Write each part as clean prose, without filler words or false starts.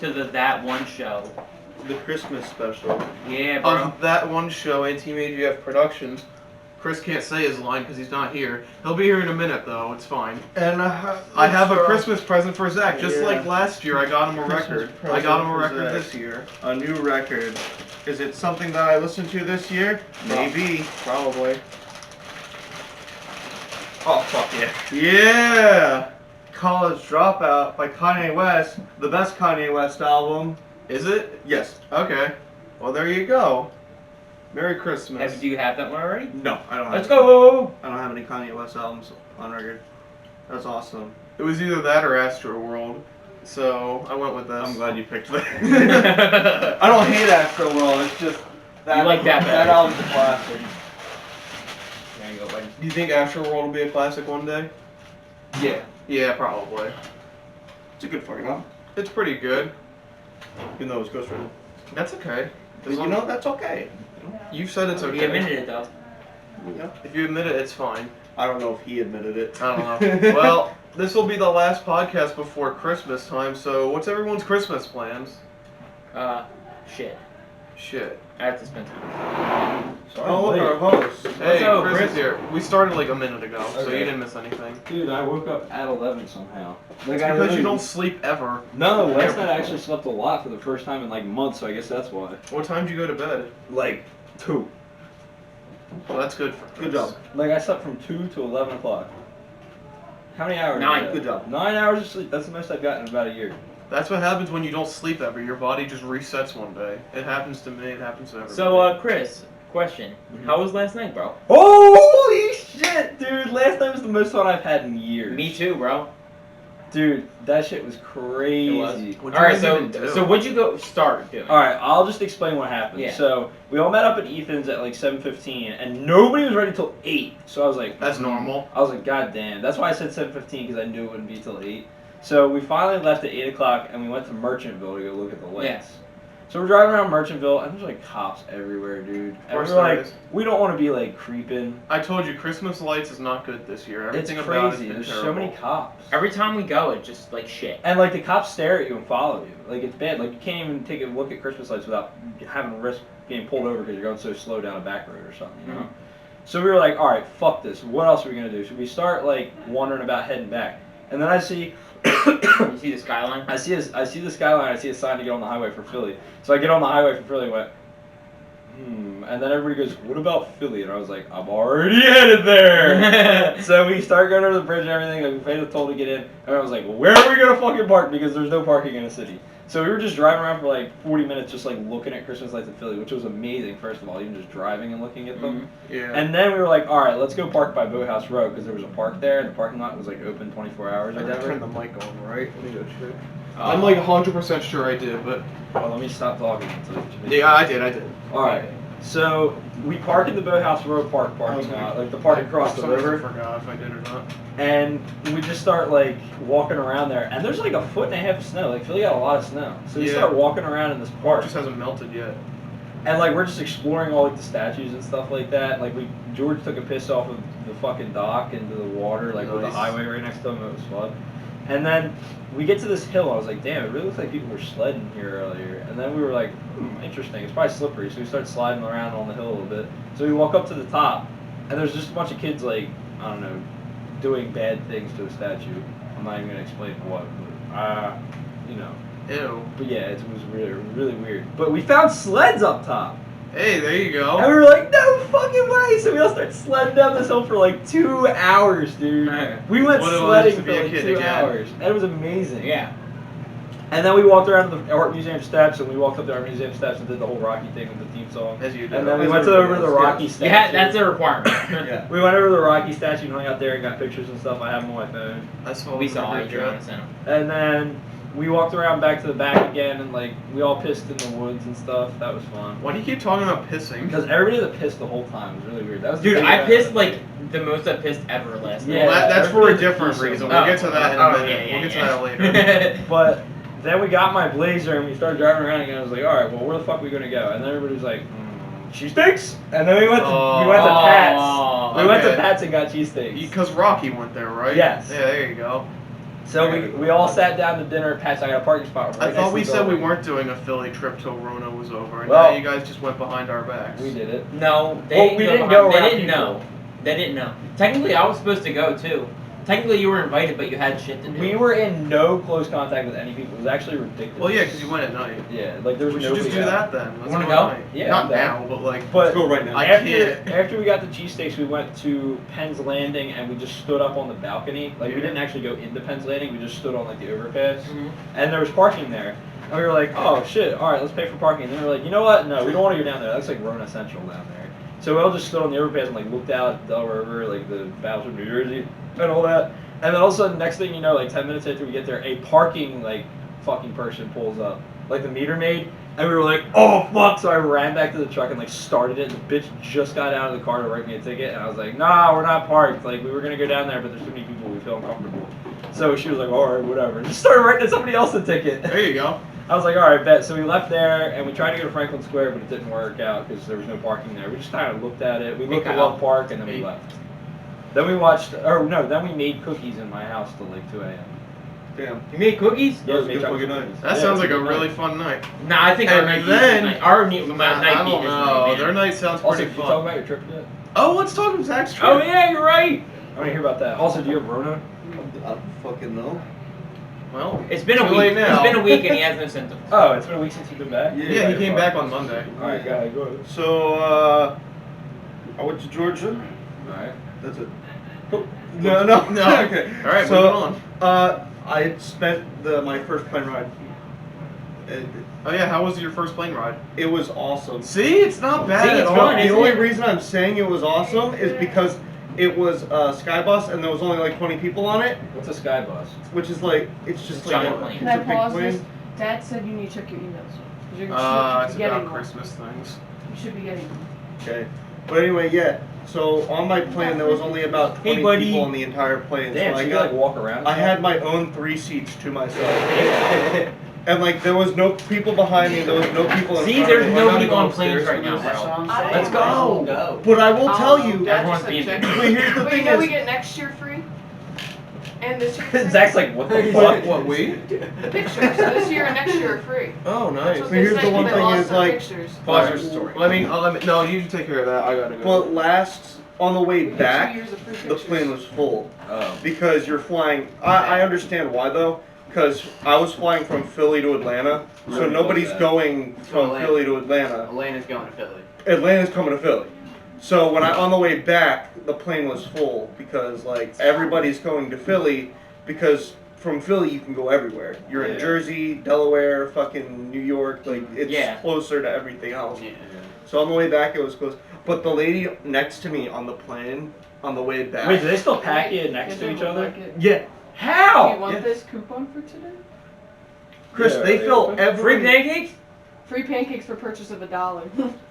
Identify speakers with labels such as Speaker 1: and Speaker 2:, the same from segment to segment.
Speaker 1: to the That One Show.
Speaker 2: The Christmas special.
Speaker 1: Yeah, bro.
Speaker 3: That One Show, Team AGF Productions. Chris can't say his line because he's not here. He'll be here in a minute, though. It's fine.
Speaker 2: And
Speaker 3: I have a Christmas present for Zach. Just like last year, I got him a record. I got him a record this year.
Speaker 2: A new record. Is it something that I listened to this year? Maybe.
Speaker 3: Probably.
Speaker 2: Oh, fuck yeah.
Speaker 3: Yeah!
Speaker 2: College Dropout by Kanye West. The best Kanye West album.
Speaker 3: Is it?
Speaker 2: Yes.
Speaker 3: Okay. Well, there you go. Merry Christmas.
Speaker 1: Do you have that one already?
Speaker 2: No, I don't have
Speaker 1: Let's go!
Speaker 2: I don't have any Kanye West albums on record. That's awesome.
Speaker 3: It was either that or Astro World, so I went with this.
Speaker 2: I'm glad you picked that. I don't hate Astro World, it's just that,
Speaker 1: You like that better.
Speaker 2: That album's a classic.
Speaker 1: There you go, buddy.
Speaker 3: Do you think Astro World will be a classic one day?
Speaker 2: Yeah.
Speaker 3: Yeah, probably.
Speaker 2: It's a good fucking album.
Speaker 3: It's pretty good.
Speaker 2: Even though it's ghostwritten.
Speaker 3: That's okay.
Speaker 2: You know, that's okay.
Speaker 3: You've said it's okay.
Speaker 1: He admitted it, though.
Speaker 2: Yeah.
Speaker 3: If you admit it, it's fine.
Speaker 2: I don't know if he admitted it.
Speaker 3: I don't know. Well, this will be the last podcast before Christmas time, so what's everyone's Christmas plans?
Speaker 1: Shit.
Speaker 3: Shit.
Speaker 1: I have to spend time.
Speaker 2: Sorry, oh, look, our host.
Speaker 3: Hey,
Speaker 1: up,
Speaker 3: Chris
Speaker 1: Chris?
Speaker 3: is here. We started like a minute ago, so
Speaker 4: Okay.
Speaker 3: you didn't miss anything.
Speaker 4: Dude, I woke up at 11 somehow. Like,
Speaker 3: It's because you don't sleep ever.
Speaker 4: No, last night I actually slept a lot for the first time in like months, so I guess that's why.
Speaker 3: What time did you go to bed?
Speaker 4: Like, 2.
Speaker 3: Well, that's good for Chris.
Speaker 2: Good job.
Speaker 4: Like, I slept from 2 to 11 o'clock. How many hours?
Speaker 1: 9.
Speaker 4: is that?
Speaker 2: Good job.
Speaker 4: 9 hours of sleep. That's the most I've gotten in about a year.
Speaker 3: That's what happens when you don't sleep ever. Your body just resets one day. It happens to me. It happens to everybody.
Speaker 1: So, Chris, question.
Speaker 4: Mhm.
Speaker 1: How was last night, bro?
Speaker 4: Holy shit, dude! Last night was the most fun I've had in years.
Speaker 1: Me too, bro.
Speaker 4: Dude, that shit was crazy.
Speaker 1: It was.
Speaker 3: What'd you
Speaker 1: Alright,
Speaker 3: guys even do?
Speaker 1: so what'd you go start doing?
Speaker 4: Alright, I'll just explain what happened.
Speaker 1: Yeah.
Speaker 4: So, we all met up at Ethan's at like 7:15, and nobody was ready till 8. So I was like...
Speaker 3: That's normal.
Speaker 4: I was like, God damn. That's why I said 7:15, because I knew it wouldn't be till 8. So we finally left at 8 o'clock, and we went to Merchantville to go look at the lights.
Speaker 1: Yeah.
Speaker 4: So we're driving around Merchantville, and there's like cops everywhere, dude. And
Speaker 3: course
Speaker 4: we were
Speaker 3: there
Speaker 4: like,
Speaker 3: is.
Speaker 4: we don't want to be like creeping.
Speaker 3: I told you, Christmas lights is not good this year.
Speaker 4: It's
Speaker 3: Everything about it's
Speaker 4: crazy.
Speaker 3: been
Speaker 4: There's
Speaker 3: terrible.
Speaker 4: so many cops.
Speaker 1: Every time we go, it's just like shit.
Speaker 4: And like the cops stare at you and follow you. Like it's bad. Like you can't even take a look at Christmas lights without having a risk getting pulled over because you're going so slow down a back road or something, you know?
Speaker 1: Mhm.
Speaker 4: So we were like, all right, fuck this. What else are we gonna do? So we start like wondering about heading back, and then I see.
Speaker 1: You see the skyline?
Speaker 4: I see the skyline. I see a sign to get on the highway for Philly. So I get on the highway for Philly and went, and then everybody goes, what about Philly? And I was like, I'm already headed there. So we start going over the bridge and everything. Like we paid the toll to get in, and I was like, well, where are we gonna fucking park? Because there's no parking in the city. So we were just driving around for like 40 minutes, just like looking at Christmas lights in Philly, which was amazing. First of all, even just driving and looking at them.
Speaker 3: Yeah.
Speaker 4: And then we were like, all right, let's go park by Boathouse Road because there was a park there, and the parking lot was like open 24 hours or
Speaker 3: I did
Speaker 4: whatever.
Speaker 3: turn the mic on, right? Let me go check. I'm like 100% sure I did, but...
Speaker 4: Well, let me stop talking.
Speaker 3: Yeah, I did.
Speaker 4: All right. So we park in the Boathouse Road parking lot, like the park across the
Speaker 3: Sometimes I
Speaker 4: river,
Speaker 3: forgot if I did or not.
Speaker 4: and we just start like walking around there, and there's like 1.5 foot of snow. Like Philly got a lot of snow, so we
Speaker 3: Yeah.
Speaker 4: start walking around in this
Speaker 3: It
Speaker 4: park,
Speaker 3: just hasn't melted yet.
Speaker 4: and like we're just exploring all like the statues and stuff like that. Like George took a piss off of the fucking dock into the water, like with the
Speaker 3: Nice.
Speaker 4: highway right next to him. It was fun. And then we get to this hill. I was like, damn, it really looks like people were sledding here earlier. And then we were like, interesting. It's probably slippery. So we start sliding around on the hill a little bit. So we walk up to the top, and there's just a bunch of kids, like, I don't know, doing bad things to a statue. I'm not even going to explain what, but, you know.
Speaker 3: Ew.
Speaker 4: But yeah, it was really, really weird. But we found sleds up top.
Speaker 3: Hey, there you go.
Speaker 4: And we were like, no fucking way! So we all started sledding down this hill for like 2 hours, dude.
Speaker 1: Right.
Speaker 4: We went
Speaker 3: What it was
Speaker 4: sledding
Speaker 3: to
Speaker 4: for
Speaker 3: be a
Speaker 4: like
Speaker 3: kid
Speaker 4: 2
Speaker 3: again.
Speaker 4: hours. And it was amazing.
Speaker 1: Yeah.
Speaker 4: And then we walked around to the art museum steps, and we walked up the art museum steps and did the whole Rocky thing with the theme song.
Speaker 3: As you do.
Speaker 4: And then we
Speaker 3: As
Speaker 4: went
Speaker 3: everybody
Speaker 4: over to the
Speaker 3: does.
Speaker 4: Rocky statue.
Speaker 1: Yeah, that's a requirement.
Speaker 2: Yeah.
Speaker 4: We went over to the Rocky statue and hung out there and got pictures and stuff. I have them on my phone.
Speaker 3: That's what
Speaker 1: We saw it. You're on the center.
Speaker 4: And then we walked around back to the back again, and like we all pissed in the woods and stuff. That was fun.
Speaker 3: Why do you keep talking about pissing?
Speaker 4: Because everybody that pissed the whole time was really weird. That was the
Speaker 1: Dude,
Speaker 4: big
Speaker 1: I
Speaker 4: one.
Speaker 1: pissed like the most I pissed ever last
Speaker 4: Yeah.
Speaker 1: night.
Speaker 3: Well, that's for a
Speaker 4: everybody's
Speaker 3: different
Speaker 4: decent.
Speaker 3: reason. We'll get to that in a minute. We'll get to that later.
Speaker 4: But then we got my Blazer and we started driving around again. I was like, all right, well, where the fuck are we gonna go? And then everybody was like, cheesesteaks. And then we went to Pat's. We went to
Speaker 3: okay.
Speaker 4: Pat's and got cheesesteaks.
Speaker 3: Because Rocky went there, right?
Speaker 4: Yes.
Speaker 3: Yeah, there you go.
Speaker 4: So we all sat down to dinner. Pat's I got a parking spot. Right
Speaker 3: I thought we
Speaker 4: next to the
Speaker 3: said we
Speaker 4: building.
Speaker 3: weren't doing a Philly trip till Rona was over, and
Speaker 4: Well,
Speaker 3: now you guys just went behind our backs.
Speaker 4: We did it.
Speaker 1: No, they
Speaker 4: Well,
Speaker 1: didn't
Speaker 4: we
Speaker 1: go
Speaker 4: didn't
Speaker 1: behind-
Speaker 4: go
Speaker 1: They
Speaker 4: around
Speaker 1: didn't
Speaker 4: people.
Speaker 1: know. They didn't know. Technically, I was supposed to go too. Technically, you were invited, but you had shit to do.
Speaker 4: We were in no close contact with any people. It was actually ridiculous.
Speaker 3: Well, yeah, because you went at night.
Speaker 4: Yeah, like there was
Speaker 3: We should
Speaker 4: nobody
Speaker 3: just do
Speaker 4: out.
Speaker 3: that then. Let's
Speaker 1: Wanna
Speaker 3: at
Speaker 1: go?
Speaker 3: night.
Speaker 4: Yeah,
Speaker 3: Not
Speaker 4: I'm down.
Speaker 3: now, but like.
Speaker 4: But
Speaker 2: Let's go right now.
Speaker 3: I
Speaker 4: after
Speaker 3: can't.
Speaker 4: after we got the cheesesteaks, we went to Penn's Landing and we just stood up on the balcony. Like we didn't actually go into Penn's Landing. We just stood on like the overpass,
Speaker 1: Mhm.
Speaker 4: and there was parking there. And we were like, oh shit, all right, let's pay for parking. And then we were like, you know what? No, we don't want to go down there. That's like Rona Central down there. So we all just stood on the overpass and like looked out at the Delaware River, like the Battles of New Jersey, and all that. And then all of a sudden, next thing you know, like 10 minutes after we get there, a parking like fucking person pulls up, like the meter maid, and we were like, oh fuck! So I ran back to the truck and like started it. And the bitch just got out of the car to write me a ticket, and I was like, nah, we're not parked. Like we were gonna go down there, but there's too many people. We feel uncomfortable. So she was like, all right, whatever. And just started writing somebody else a ticket.
Speaker 3: There you go.
Speaker 4: I was like, all right, bet. So we left there and we tried to go to Franklin Square, but it didn't work out because there was no parking there. We just kind of looked at it. We looked at Love Park and then we left. Then we watched, or no, then we made cookies in my house till like 2 a.m.
Speaker 2: Damn.
Speaker 1: You made cookies?
Speaker 4: Yeah,
Speaker 2: That was
Speaker 4: we
Speaker 2: a
Speaker 4: made
Speaker 2: good
Speaker 4: chocolate
Speaker 2: fucking night.
Speaker 4: cookies.
Speaker 3: That
Speaker 4: Yeah,
Speaker 3: sounds
Speaker 4: it
Speaker 3: like
Speaker 4: was
Speaker 3: a
Speaker 4: good
Speaker 3: really
Speaker 4: night.
Speaker 3: fun night.
Speaker 1: Nah, I think our
Speaker 3: And
Speaker 1: night
Speaker 3: then-
Speaker 1: night. Our night
Speaker 3: I don't
Speaker 1: beat is
Speaker 3: know.
Speaker 1: night,
Speaker 3: Their
Speaker 1: man.
Speaker 3: night sounds
Speaker 4: Also,
Speaker 3: pretty
Speaker 4: can you talk
Speaker 3: fun.
Speaker 4: about your trip yet?
Speaker 3: Oh, let's talk about Zach's trip.
Speaker 1: Oh yeah, you're right.
Speaker 4: I want to hear about that. Also, do you have Rona?
Speaker 2: I don't fucking know.
Speaker 3: Well,
Speaker 1: It's been a
Speaker 3: Too
Speaker 1: week.
Speaker 3: late now.
Speaker 1: It's been a week and he has no symptoms.
Speaker 4: Oh, it's been a week since you've been back?
Speaker 3: yeah, he came back on Monday.
Speaker 4: Alright, go ahead.
Speaker 2: So, I went to Georgia.
Speaker 4: Alright.
Speaker 2: That's it. No, no,
Speaker 3: No.
Speaker 2: Okay.
Speaker 3: All right,
Speaker 2: so,
Speaker 3: moving on.
Speaker 2: I had spent my first plane ride.
Speaker 3: Oh yeah, how was your first plane ride?
Speaker 2: It was awesome.
Speaker 3: See, it's not bad
Speaker 1: See,
Speaker 3: at
Speaker 1: it's
Speaker 3: all.
Speaker 1: fun,
Speaker 2: The
Speaker 1: isn't
Speaker 2: only
Speaker 1: it?
Speaker 2: reason I'm saying it was awesome is because it was a Skybus and there was only like 20 people on it,
Speaker 4: What's a sky bus?
Speaker 2: which is like it's just
Speaker 1: It's a
Speaker 2: like
Speaker 1: giant
Speaker 2: a,
Speaker 1: plane.
Speaker 2: it's
Speaker 5: Can I
Speaker 2: a big
Speaker 5: pause
Speaker 2: plane.
Speaker 5: this? Dad said you need to check your emails. 'Cause You're
Speaker 3: It's
Speaker 5: getting
Speaker 3: about
Speaker 5: one.
Speaker 3: Christmas things.
Speaker 5: You should be getting one.
Speaker 2: Okay. But anyway, yeah. So on my plane there was only about 20
Speaker 1: Hey, buddy.
Speaker 2: people on the entire plane.
Speaker 4: Damn,
Speaker 2: so
Speaker 4: so
Speaker 2: I
Speaker 4: you
Speaker 2: got
Speaker 4: like walk around?
Speaker 2: I had my own 3 seats to myself. And like there was no people behind me, there was no people in
Speaker 1: See,
Speaker 2: front
Speaker 1: there's
Speaker 2: of me.
Speaker 1: no
Speaker 2: I'm not
Speaker 1: people
Speaker 2: even
Speaker 1: on planes
Speaker 2: upstairs
Speaker 1: right now,
Speaker 2: for this.
Speaker 1: bro.
Speaker 4: Let's go!
Speaker 2: But I will tell you,
Speaker 5: Dad
Speaker 1: Everyone's
Speaker 5: just said
Speaker 1: being-
Speaker 5: check.
Speaker 2: but here's the
Speaker 5: Wait,
Speaker 2: thing
Speaker 5: no, we
Speaker 2: is,
Speaker 5: get next year free? And this year free?
Speaker 4: Zach's like, what the
Speaker 3: What?
Speaker 4: fuck?
Speaker 3: What? We?
Speaker 5: Pictures. So this year and next year are free.
Speaker 3: Oh,
Speaker 5: That's
Speaker 3: nice.
Speaker 5: what
Speaker 2: So here's
Speaker 5: they
Speaker 2: the
Speaker 5: say,
Speaker 2: one
Speaker 5: they
Speaker 2: thing
Speaker 5: lost
Speaker 2: is,
Speaker 5: our
Speaker 2: like-
Speaker 5: pictures.
Speaker 1: Pause your story.
Speaker 3: Let me. No, you take care of that. I gotta go.
Speaker 2: but last on the way
Speaker 5: We get 2
Speaker 2: back,
Speaker 5: years of free
Speaker 2: the
Speaker 5: pictures.
Speaker 2: plane was full
Speaker 4: Oh.
Speaker 2: because you're flying. I understand why though, because I was flying from Philly to Atlanta, so
Speaker 4: Really
Speaker 2: nobody's
Speaker 4: close,
Speaker 2: going from
Speaker 6: Atlanta.
Speaker 2: Philly to Atlanta.
Speaker 6: Elena's going to Philly.
Speaker 2: Atlanta's coming to Philly. So when on the way back, the plane was full because like everybody's going to Philly because from Philly you can go everywhere. You're in
Speaker 4: Yeah.
Speaker 2: Jersey, Delaware, fucking New York, like it's
Speaker 1: Yeah.
Speaker 2: closer to everything else.
Speaker 6: Yeah.
Speaker 2: So on the way back it was close. But the lady next to me on the plane on the way back.
Speaker 4: Wait, do they still pack you next to
Speaker 5: It
Speaker 4: each
Speaker 5: doesn't
Speaker 4: other?
Speaker 5: look like it.
Speaker 2: Yeah,
Speaker 5: Do you
Speaker 4: How?
Speaker 5: want
Speaker 2: Yeah.
Speaker 5: this coupon for today?
Speaker 2: Chris,
Speaker 4: Yeah,
Speaker 2: they
Speaker 4: they
Speaker 2: fill
Speaker 4: open?
Speaker 2: every.
Speaker 1: Free pancakes?
Speaker 5: Free pancakes for purchase of $1.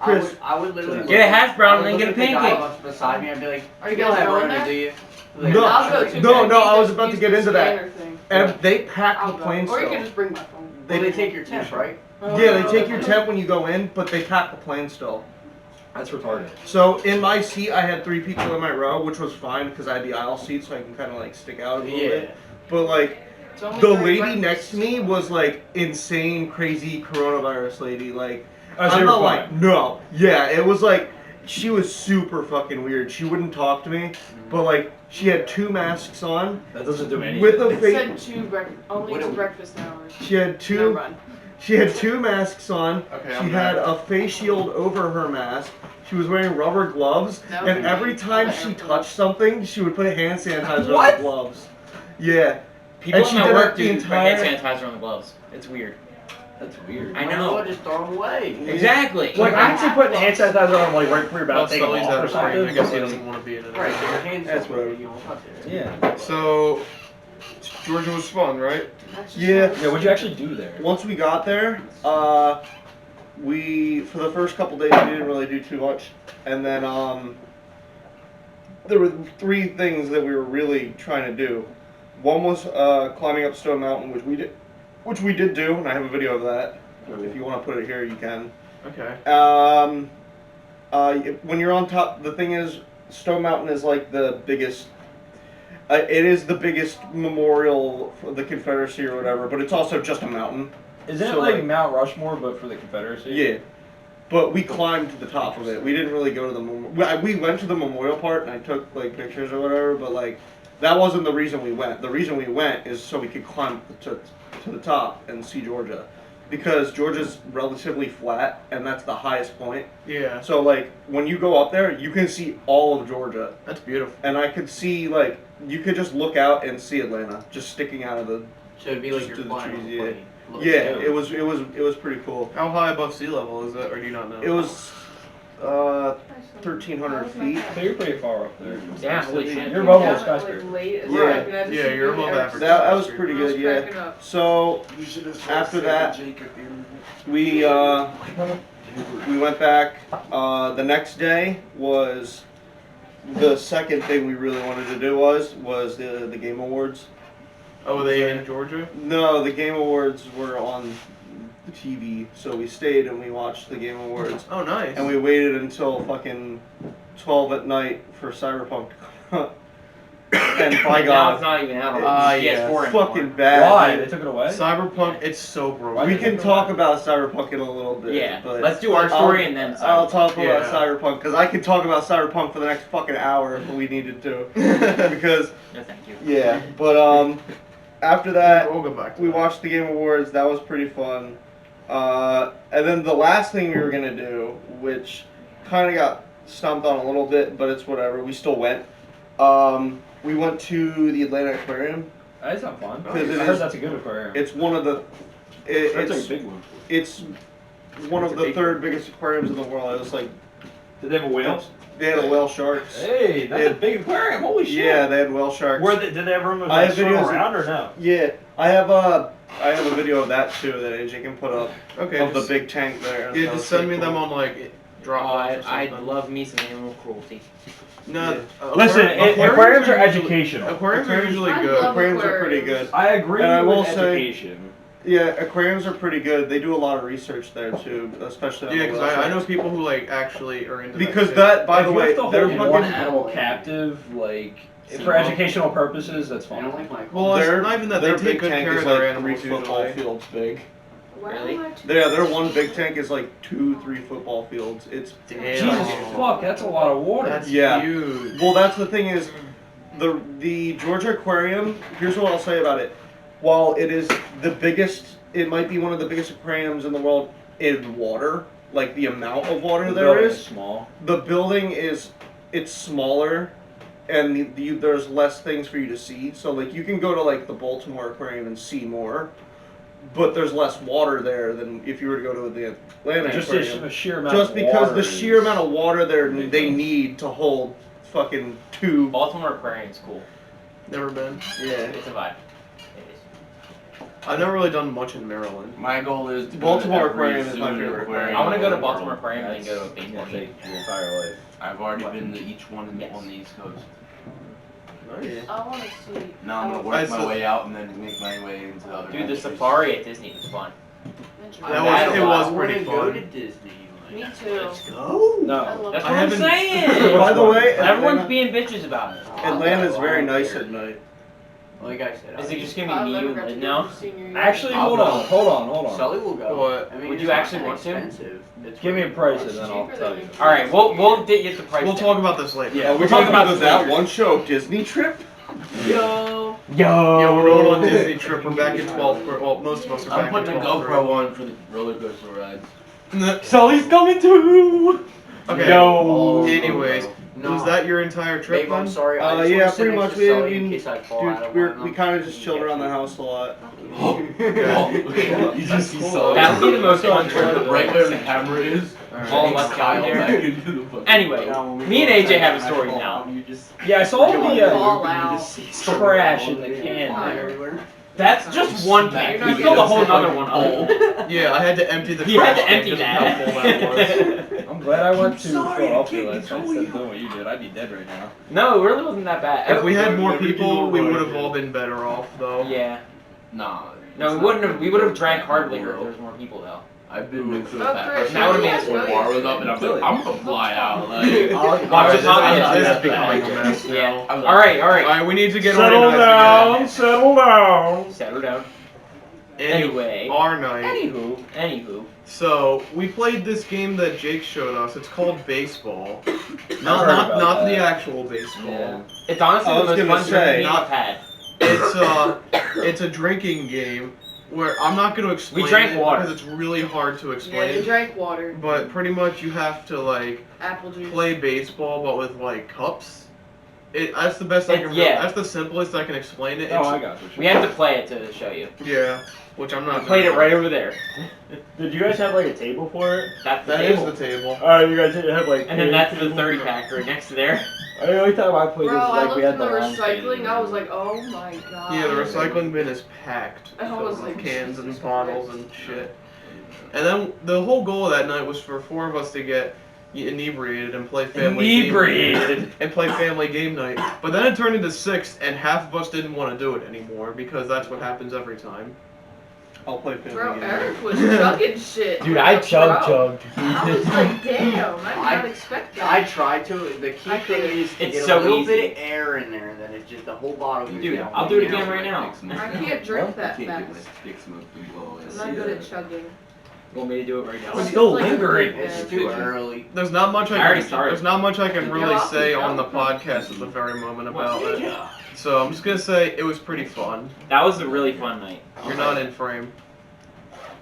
Speaker 2: Chris,
Speaker 6: I would literally
Speaker 1: Get a hash brown
Speaker 6: I would
Speaker 1: and then get a
Speaker 6: look at the guy
Speaker 1: pancake.
Speaker 6: beside me. I'd be like,
Speaker 5: Are you
Speaker 6: don't
Speaker 5: guys
Speaker 6: have
Speaker 5: going
Speaker 6: Rona,
Speaker 5: there?
Speaker 6: do you? Like,
Speaker 2: No.
Speaker 5: I'll go too.
Speaker 2: No, no, I was
Speaker 5: Use
Speaker 2: about to
Speaker 5: the
Speaker 2: get into that.
Speaker 5: scanner thing.
Speaker 2: And they pack
Speaker 5: I'll
Speaker 2: the
Speaker 5: go.
Speaker 2: plane
Speaker 5: Or you
Speaker 2: still.
Speaker 5: can just bring my phone.
Speaker 6: Well, they take your test, right?
Speaker 2: Yeah, they take your tent when you go in, but they pack the plane still.
Speaker 4: That's retarded.
Speaker 2: So in my seat, I had 3 people in my row, which was fine because I had the aisle seat, so I can kind of like stick out a little
Speaker 6: Yeah.
Speaker 2: bit. But like
Speaker 5: It's only
Speaker 2: the
Speaker 5: during
Speaker 2: lady
Speaker 5: breakfast.
Speaker 2: next to me was like insane, crazy coronavirus lady. Like
Speaker 4: Oh, so
Speaker 2: I'm
Speaker 4: you
Speaker 2: not
Speaker 4: were
Speaker 2: like
Speaker 4: fine.
Speaker 2: no, yeah, it was like she was super fucking weird. She wouldn't talk to me, but like she had 2 masks on
Speaker 4: That doesn't do anything.
Speaker 2: with a
Speaker 5: It
Speaker 2: face.
Speaker 5: said only
Speaker 6: What
Speaker 5: to
Speaker 6: do-
Speaker 5: breakfast hours.
Speaker 2: She had
Speaker 5: No
Speaker 2: 2.
Speaker 5: run.
Speaker 2: She had 2 masks on.
Speaker 3: Okay,
Speaker 2: She
Speaker 3: I'm
Speaker 2: had
Speaker 3: back.
Speaker 2: a face shield over her mask. She was wearing rubber gloves,
Speaker 5: That would
Speaker 2: and
Speaker 5: be
Speaker 2: every
Speaker 5: nice.
Speaker 2: time
Speaker 5: That
Speaker 2: she
Speaker 5: would be
Speaker 2: touched something, she would put a hand sanitizer on
Speaker 4: What?
Speaker 2: the gloves. Yeah,
Speaker 1: People
Speaker 2: And
Speaker 1: at
Speaker 2: she
Speaker 1: my
Speaker 2: did
Speaker 1: work
Speaker 2: it the
Speaker 1: do hand
Speaker 2: entire-
Speaker 1: sanitizer on the gloves. It's weird.
Speaker 4: That's weird.
Speaker 1: I
Speaker 6: Might as
Speaker 1: know.
Speaker 6: well just throw them away.
Speaker 1: Exactly.
Speaker 4: Like, I can see putting the hand sanitizer on, like, right before you're
Speaker 3: Well,
Speaker 4: about to take
Speaker 3: Sully's
Speaker 4: them
Speaker 3: out
Speaker 4: off or
Speaker 3: of screen. I
Speaker 4: something.
Speaker 3: guess he
Speaker 4: but,
Speaker 3: doesn't want to be in it.
Speaker 6: Right, get your hands
Speaker 2: That's
Speaker 6: up
Speaker 2: whatever.
Speaker 6: where you don't touch it.
Speaker 4: Yeah.
Speaker 3: So, Georgia was fun, right?
Speaker 5: That's just
Speaker 2: Yeah.
Speaker 5: nice.
Speaker 4: Yeah, what'd you actually do there?
Speaker 2: Once we got there, we for the first couple days we didn't really do too much, and then there were 3 things that we were really trying to do. One was climbing up Stone Mountain, which we did do, and I have a video of that. If you want to put it here, you can.
Speaker 3: Okay.
Speaker 2: When you're on top, the thing is, Stone Mountain is like the biggest. It is the biggest memorial for the Confederacy or whatever, but it's also just a mountain.
Speaker 4: Isn't
Speaker 2: So,
Speaker 4: it like
Speaker 2: like-
Speaker 4: Mount Rushmore, but for the Confederacy?
Speaker 2: Yeah. But we climbed to the top of it. We didn't really go to the memorial. We went to the memorial part and I took like pictures or whatever, but like that wasn't the reason we went. The reason we went is so we could climb to the top and see Georgia. Because Georgia's relatively flat and that's the highest point.
Speaker 3: Yeah,
Speaker 2: So like when you go up there, you can see all of Georgia.
Speaker 3: that's beautiful.
Speaker 2: And I could see like you could just look out and see Atlanta just sticking out of the
Speaker 6: So it'd be like
Speaker 2: Just
Speaker 6: you're
Speaker 2: to the
Speaker 6: flying on
Speaker 2: trees,
Speaker 6: a
Speaker 2: yeah.
Speaker 6: plane. Looks
Speaker 2: Yeah,
Speaker 6: dope.
Speaker 2: it was pretty cool.
Speaker 3: How high above sea level is that, or do you not know?
Speaker 2: It was 1,300 feet.
Speaker 4: So you're pretty far up there.
Speaker 1: Yeah, holy shit.
Speaker 4: You're above the
Speaker 5: Down,
Speaker 4: skyscraper.
Speaker 5: like, late as
Speaker 2: Yeah.
Speaker 5: fuck, and I had to
Speaker 3: Yeah,
Speaker 5: see
Speaker 3: you're
Speaker 5: the
Speaker 3: above
Speaker 5: air-
Speaker 3: average.
Speaker 2: That was pretty
Speaker 5: I was
Speaker 2: good, yeah.
Speaker 5: cracking up.
Speaker 2: So after that, we went back. The next day was the second thing we really wanted to do was the Game Awards.
Speaker 3: Oh, were they in Georgia?
Speaker 2: No, the Game Awards were on the TV, so we stayed and we watched the Game Awards.
Speaker 3: Oh, nice.
Speaker 2: And we waited until fucking 12 at night for Cyberpunk to come out. And by
Speaker 1: Now it's
Speaker 2: God,
Speaker 1: not even out on
Speaker 3: Ah,
Speaker 1: PS4
Speaker 3: yeah.
Speaker 1: anymore.
Speaker 2: fucking bad.
Speaker 4: Why?
Speaker 2: dude.
Speaker 4: They took it away?
Speaker 3: Cyberpunk, it's so broken.
Speaker 4: Why
Speaker 2: We
Speaker 4: did they
Speaker 2: can
Speaker 4: take it
Speaker 2: talk
Speaker 4: away?
Speaker 2: about Cyberpunk in a little bit.
Speaker 1: Yeah,
Speaker 2: but
Speaker 1: let's do our story and then
Speaker 2: I'll
Speaker 1: Cyberpunk.
Speaker 2: talk about
Speaker 3: Yeah.
Speaker 2: Cyberpunk because I could talk about Cyberpunk for the next fucking hour if we needed to. Because
Speaker 1: No, thank you.
Speaker 2: yeah, but after that
Speaker 3: We'll go back to
Speaker 2: we
Speaker 3: that.
Speaker 2: watched the Game Awards. That was pretty fun. And then the last thing we were gonna do, which kind of got stumped on a little bit, but it's whatever. We still went. We went to the Atlanta Aquarium.
Speaker 4: That's not fun.
Speaker 2: Because it
Speaker 4: I heard
Speaker 2: is-
Speaker 4: that's a good aquarium.
Speaker 2: It's one of the.
Speaker 4: That's
Speaker 2: It's
Speaker 4: a big one.
Speaker 2: it's one of the third biggest aquariums in the world. It was like
Speaker 4: Did they have a whale?
Speaker 2: they had a whale sharks.
Speaker 4: Hey, that's
Speaker 2: Yeah.
Speaker 4: a big aquarium. Holy shit.
Speaker 2: Yeah, they had whale sharks.
Speaker 4: Did they have room to
Speaker 2: I
Speaker 4: like,
Speaker 2: have
Speaker 4: swim
Speaker 2: videos of-
Speaker 4: around or no?
Speaker 2: Yeah, I have a video of that too that AJ can put up
Speaker 3: Okay,
Speaker 2: of
Speaker 3: just,
Speaker 2: the big tank there.
Speaker 3: yeah,
Speaker 2: That was
Speaker 3: just send me
Speaker 2: pretty
Speaker 3: them
Speaker 2: cool.
Speaker 3: on like
Speaker 1: Oh,
Speaker 3: Dropbox or
Speaker 1: I'd
Speaker 3: something.
Speaker 1: love me some animal cruelty.
Speaker 3: No,
Speaker 2: Yeah.
Speaker 4: Listen, aquariums are
Speaker 3: usually-
Speaker 4: educational.
Speaker 3: Aquariums are usually
Speaker 5: I
Speaker 3: good.
Speaker 5: love
Speaker 2: Aquariums are pretty
Speaker 5: aquariums.
Speaker 2: good.
Speaker 4: I agree
Speaker 2: And I will
Speaker 4: with
Speaker 2: say-
Speaker 4: education.
Speaker 2: Yeah, aquariums are pretty good. They do a lot of research there too, especially on
Speaker 3: Yeah,
Speaker 2: the
Speaker 3: because
Speaker 2: whale
Speaker 3: I know
Speaker 2: sharks.
Speaker 3: people who like actually are into
Speaker 2: Because
Speaker 3: shit.
Speaker 2: that, by
Speaker 4: If
Speaker 2: the
Speaker 4: you
Speaker 2: way,
Speaker 4: have to
Speaker 2: they're
Speaker 4: hold one
Speaker 2: fucking.
Speaker 4: animal captive, like
Speaker 6: See,
Speaker 4: for
Speaker 6: well,
Speaker 4: educational purposes, that's
Speaker 6: I
Speaker 4: fine.
Speaker 6: don't like my
Speaker 3: Well, it's
Speaker 2: Their,
Speaker 3: not even that they
Speaker 2: their
Speaker 3: take
Speaker 2: big
Speaker 3: good
Speaker 2: tank
Speaker 3: care
Speaker 2: is
Speaker 3: of their
Speaker 2: like
Speaker 3: animals
Speaker 2: 3 football
Speaker 3: usually.
Speaker 2: fields big.
Speaker 5: Why
Speaker 1: Really?
Speaker 5: am I-
Speaker 2: Yeah, their one big tank is like 2-3 football fields. It's
Speaker 3: Damn.
Speaker 4: Jesus fuck, that's a lot of water.
Speaker 3: That's
Speaker 2: Yeah.
Speaker 3: huge.
Speaker 2: well, that's the thing is, the Georgia Aquarium. Here's what I'll say about it. While it is the biggest, it might be one of the biggest aquariums in the world in water. Like the amount of water
Speaker 4: The
Speaker 2: there
Speaker 4: building
Speaker 2: is.
Speaker 4: small.
Speaker 2: The building is, it's smaller, and there's less things for you to see. So like you can go to like the Baltimore Aquarium and see more, but there's less water there than if you were to go to the Atlanta
Speaker 4: Just
Speaker 2: Aquarium.
Speaker 4: the sheer amount
Speaker 2: Just
Speaker 4: of
Speaker 2: because
Speaker 4: water
Speaker 2: the sheer
Speaker 4: is-
Speaker 2: amount of water there
Speaker 4: Big
Speaker 2: they
Speaker 4: deal.
Speaker 2: need to hold fucking 2.
Speaker 1: Baltimore Aquarium's cool.
Speaker 3: Never been.
Speaker 2: Yeah.
Speaker 1: It's a vibe. It is.
Speaker 3: I've never really done much in Maryland.
Speaker 6: My goal is to
Speaker 2: Baltimore
Speaker 6: go to every
Speaker 2: Aquarium is my
Speaker 6: zoo and
Speaker 2: favorite
Speaker 6: aquarium
Speaker 1: I want to go to
Speaker 6: in the
Speaker 1: Baltimore
Speaker 6: world.
Speaker 1: Aquarium and then go to a
Speaker 4: That's
Speaker 1: baseball
Speaker 4: gonna
Speaker 1: game.
Speaker 4: take your entire life.
Speaker 6: I've already been to each one
Speaker 1: Yes.
Speaker 6: on the East Coast.
Speaker 3: Nice.
Speaker 5: I want to see.
Speaker 6: Now I'm gonna
Speaker 5: Oh,
Speaker 6: work
Speaker 3: That's
Speaker 6: my
Speaker 3: the-
Speaker 6: way out and then make my way into the other
Speaker 1: Dude, the
Speaker 6: countries.
Speaker 1: safari at Disney was fun.
Speaker 3: That was- it was
Speaker 6: I
Speaker 3: pretty
Speaker 6: wanna go
Speaker 3: fun.
Speaker 6: to Disney.
Speaker 5: Me
Speaker 6: Like,
Speaker 5: too.
Speaker 6: Let's go.
Speaker 5: I
Speaker 4: No.
Speaker 5: love
Speaker 1: That's
Speaker 3: I
Speaker 1: what I'm
Speaker 3: haven't-
Speaker 1: saying.
Speaker 2: By the way,
Speaker 1: Everyone's
Speaker 2: Atlanta,
Speaker 1: being bitches about it.
Speaker 2: Atlanta's very nice at night.
Speaker 6: Like I said,
Speaker 1: Is it just
Speaker 5: I've
Speaker 1: gonna be me,
Speaker 5: never
Speaker 1: you,
Speaker 5: got to
Speaker 1: and
Speaker 5: go
Speaker 1: now?
Speaker 5: for senior year.
Speaker 4: Actually,
Speaker 6: I'll
Speaker 4: hold
Speaker 6: go.
Speaker 4: on.
Speaker 6: Sully will go.
Speaker 3: What?
Speaker 6: I mean,
Speaker 1: Would
Speaker 6: it's
Speaker 1: you
Speaker 6: not
Speaker 1: actually
Speaker 6: that
Speaker 1: want to?
Speaker 6: expensive. It's
Speaker 4: Give me a
Speaker 6: really
Speaker 4: price
Speaker 6: fun.
Speaker 4: and then I'll
Speaker 5: cheaper
Speaker 4: tell
Speaker 5: than
Speaker 4: you.
Speaker 5: me.
Speaker 1: All right, we'll get the price.
Speaker 3: We'll
Speaker 1: down.
Speaker 3: talk about this later.
Speaker 4: Yeah,
Speaker 2: We're
Speaker 1: talking
Speaker 2: talking
Speaker 1: about
Speaker 2: about
Speaker 1: this
Speaker 2: that
Speaker 1: later.
Speaker 2: one show Disney trip.
Speaker 1: Yo.
Speaker 3: Yeah, we're going on a Disney trip. We're back in 12th grade. Well, most of us are
Speaker 6: I'm
Speaker 3: back
Speaker 6: putting
Speaker 3: in
Speaker 6: the
Speaker 3: 12th
Speaker 6: GoPro on for the roller coaster rides.
Speaker 3: grade.
Speaker 4: Sully's coming too.
Speaker 3: Okay.
Speaker 4: Yo.
Speaker 3: Anyways,
Speaker 6: No.
Speaker 3: was that your entire trip
Speaker 6: Babe, I'm
Speaker 3: then?
Speaker 6: sorry. I just
Speaker 2: Yeah,
Speaker 6: wanna sit
Speaker 2: pretty
Speaker 6: next
Speaker 2: much.
Speaker 6: to
Speaker 2: We
Speaker 6: Sully
Speaker 2: didn't-
Speaker 6: in case I fall out of
Speaker 2: Dude,
Speaker 6: one of
Speaker 2: we
Speaker 6: them.
Speaker 2: kind of just chilled around the house a lot.
Speaker 6: You just see Sully.
Speaker 1: That would be the most fun
Speaker 6: Right
Speaker 1: trip.
Speaker 6: where the camera is.
Speaker 1: All of us
Speaker 6: Kyle
Speaker 1: down there.
Speaker 6: back into the fucking-
Speaker 1: Anyway, me and AJ have a story now.
Speaker 4: Yeah, I saw the
Speaker 5: Fall out.
Speaker 4: trash in the can there.
Speaker 1: That's just one can. He filled a whole other one up.
Speaker 3: Yeah, I had to empty the
Speaker 1: He had
Speaker 3: trash
Speaker 1: to
Speaker 3: can
Speaker 1: empty
Speaker 3: because of how full
Speaker 1: that.
Speaker 3: was.
Speaker 4: I'm glad I went to Philadelphia last night instead of doing what you did. I'd be dead right now.
Speaker 1: No, it really wasn't that bad.
Speaker 3: If we had more
Speaker 6: Everything
Speaker 3: people, we
Speaker 6: will
Speaker 3: would
Speaker 6: work,
Speaker 3: have
Speaker 6: yeah.
Speaker 3: all been better off, though.
Speaker 1: Yeah.
Speaker 6: Nah.
Speaker 1: No, we wouldn't have. We would have drank hard liquor if there was more people though.
Speaker 6: I've been mixing
Speaker 5: Oh,
Speaker 6: with that.
Speaker 5: Chris,
Speaker 6: Now when
Speaker 5: yeah,
Speaker 6: the bar was up, and I'm like, I'm gonna fly out. Like,
Speaker 1: Watch the podcast.
Speaker 3: This is
Speaker 1: Yeah.
Speaker 3: becoming a mess
Speaker 1: Yeah.
Speaker 3: now.
Speaker 1: All right.
Speaker 3: Alright, we need to get
Speaker 4: Settle
Speaker 3: organized
Speaker 4: down, settle down.
Speaker 1: Settle down.
Speaker 3: again.
Speaker 1: Anyway.
Speaker 3: Our night.
Speaker 1: Anywho.
Speaker 3: So, we played this game that Jake showed us. It's called baseball.
Speaker 4: heard
Speaker 3: Not
Speaker 4: about
Speaker 3: the
Speaker 4: that.
Speaker 3: actual baseball.
Speaker 4: Yeah.
Speaker 1: It's honestly
Speaker 2: I
Speaker 1: the
Speaker 2: was
Speaker 1: most
Speaker 2: gonna
Speaker 1: fun
Speaker 2: say,
Speaker 1: drinking game I've had.
Speaker 3: It's a drinking game where I'm not going to explain
Speaker 1: drank
Speaker 3: it
Speaker 1: water.
Speaker 3: because it's really hard to
Speaker 5: Yeah,
Speaker 3: explain.
Speaker 5: they drank water.
Speaker 3: But pretty much you have to like
Speaker 5: Apple juice.
Speaker 3: play baseball, but with like cups. That's the best I can.
Speaker 1: Yeah.
Speaker 3: That's the simplest I can explain it.
Speaker 4: Oh,
Speaker 3: It's-
Speaker 4: I got you.
Speaker 1: We have to play it to show you.
Speaker 3: Yeah, which I'm
Speaker 1: We
Speaker 3: not.
Speaker 1: played it
Speaker 3: doing.
Speaker 1: right over there.
Speaker 4: Did you guys have like a table for it?
Speaker 1: That's the
Speaker 3: That is
Speaker 1: table.
Speaker 3: the table.
Speaker 4: Alright, you guys didn't have like.
Speaker 1: And then that's the 30 pack right next to there.
Speaker 4: The only time I played
Speaker 5: Bro,
Speaker 4: this,
Speaker 5: I
Speaker 4: like
Speaker 5: looked
Speaker 4: we had
Speaker 5: in
Speaker 4: the
Speaker 5: the
Speaker 4: long
Speaker 5: recycling.
Speaker 4: table.
Speaker 5: I was like, oh my god.
Speaker 3: Yeah, the recycling bin is packed.
Speaker 5: I was
Speaker 3: Filled with
Speaker 5: like,
Speaker 3: cans and
Speaker 5: Jesus
Speaker 3: bottles
Speaker 5: Christ.
Speaker 3: and shit. And then the whole goal of that night was for 4 of us to get inebriated and play family
Speaker 1: Inebriated.
Speaker 3: and play family game night. But then it turned into 6, and half of us didn't want to do it anymore because that's what happens every time.
Speaker 2: I'll play family
Speaker 5: Bro,
Speaker 2: game.
Speaker 5: Eric was chugging shit.
Speaker 4: Dude,
Speaker 5: like
Speaker 4: I
Speaker 5: a pro.
Speaker 4: chugged.
Speaker 5: I was like, damn, I did not expect that.
Speaker 7: I tried to. The key
Speaker 5: I
Speaker 7: thing
Speaker 5: couldn't.
Speaker 7: is to
Speaker 1: It's
Speaker 7: get
Speaker 1: so
Speaker 7: a little
Speaker 1: easy.
Speaker 7: bit of air in there, then it's just the whole bottle. goes
Speaker 1: Dude,
Speaker 7: down.
Speaker 1: I'll do it again right now.
Speaker 5: I can't drink that fast.
Speaker 6: blow
Speaker 5: I'm not good at chugging.
Speaker 1: Want me to do it right now?
Speaker 5: It's
Speaker 4: still
Speaker 5: like
Speaker 4: lingering.
Speaker 5: really
Speaker 7: It's
Speaker 5: bad.
Speaker 7: too early.
Speaker 3: There's not much
Speaker 1: I
Speaker 3: I
Speaker 1: already
Speaker 3: can.
Speaker 1: started.
Speaker 3: There's not much I can really
Speaker 5: Yeah,
Speaker 3: say
Speaker 5: I'll-
Speaker 3: on the podcast at the very moment about it. So I'm just gonna say it was pretty fun.
Speaker 1: That was a really fun night.
Speaker 3: You're not in frame.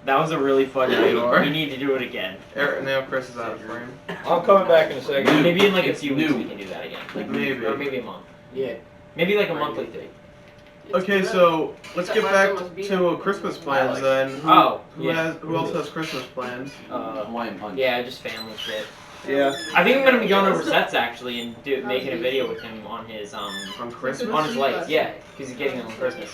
Speaker 1: That was a really fun
Speaker 3: Yeah,
Speaker 1: night.
Speaker 3: you are.
Speaker 1: We need to do it again.
Speaker 3: Eric, now Chris is out of frame.
Speaker 4: I'm coming back in a second.
Speaker 1: Maybe in like a
Speaker 6: It's
Speaker 1: few weeks
Speaker 6: new.
Speaker 1: we can do that again. Like
Speaker 3: Maybe.
Speaker 1: Or maybe a month.
Speaker 7: Yeah.
Speaker 1: Maybe like a monthly thing.
Speaker 3: Okay, so let's get back to Christmas plans then.
Speaker 1: Oh,
Speaker 3: Who
Speaker 1: yeah.
Speaker 3: Who else has Christmas plans?
Speaker 6: Hawaiian punch.
Speaker 1: Yeah, just family shit.
Speaker 2: Yeah.
Speaker 1: I think I'm gonna be going over Seth's actually and making a video with him on his
Speaker 3: On Christmas?
Speaker 1: on his lights. Yeah, because he's getting them on Christmas.